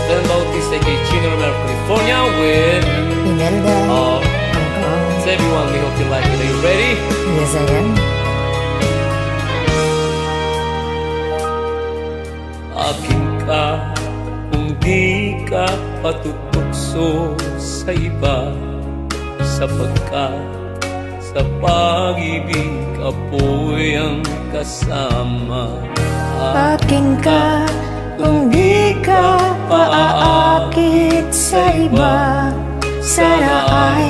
Ben Bautista, aka Chino of California with Imelda. uh, Hong Kong. so everyone, we hope you like it. Are you ready? Yes, I am. Akin ka kung di ka patutukso sa iba, sapagkat sa pag-ibig apoy ang kasama. Akin ka kung di ka paaakit sa iba, sana ay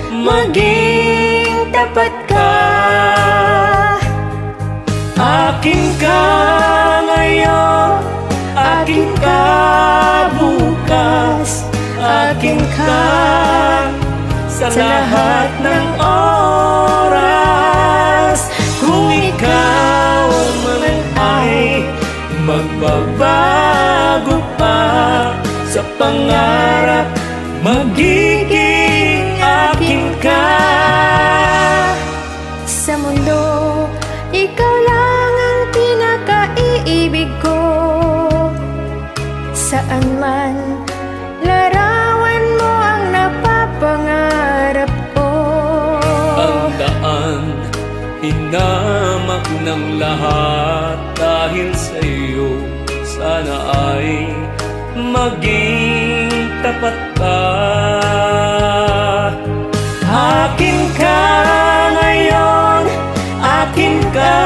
maging tapat ka. Akin ka ngayon, akin ka bukas, akin ka sa lahat ng oras. Kung ikaw man ay magbabago pa sa pangarap, magiging akin ka. Sa mundo, ikaw lang ang pinakaiibig ko. Saan man, larawan mo ang napapangarap ko. Tandaan, hinamak ng lahat dahil sa iyo. Sana ay maging tapat ka. Akin ka ngayon, akin ka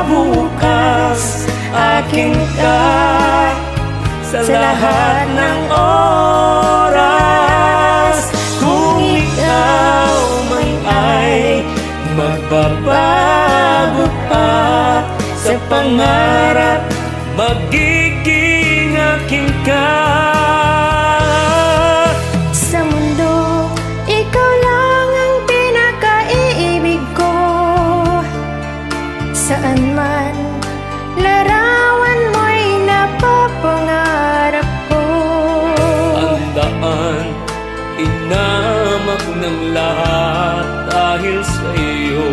bukas, akin ka sa lahat ng oras. Kung ikaw man ay magbabago pa sa pangarap, magiging akin ka. Sa mundo, ikaw lang ang pinakaiibig ko. Saan man, larawan mo'y napapangarap ko. Tandaan, hinamak ng lahat dahil sa iyo.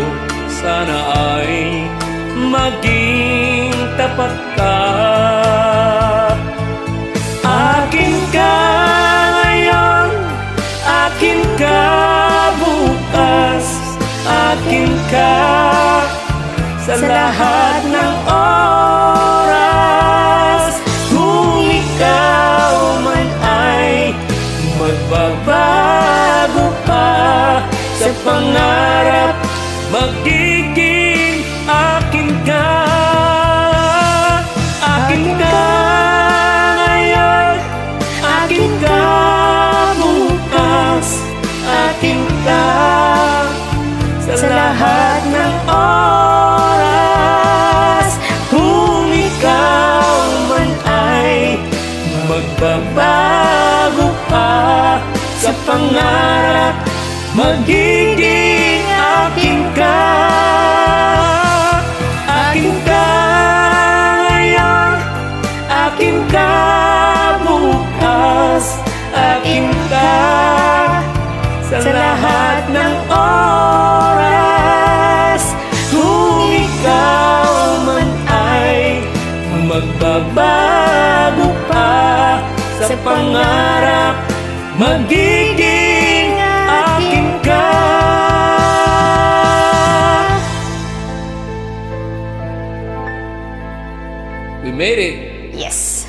Sana ay maging tapat ka. Akin ka ngayon, akin ka bukas, akin ka sa lahat ng oras. Kung ikaw man ay magbabago pa sa pangarap, magiging akin ka. Akin ka ngayon, akin ka bukas, akin ka sa lahat ng oras. Kung ikaw man ay magbabago pa sa pangarap, magiging akin ka. Akin ka ngayon, akin ka bukas, akin ka sa lahat ng oras. Kung ikaw man ay magbabago pa sa pangarap, magiging akin ka. We made it. Yes.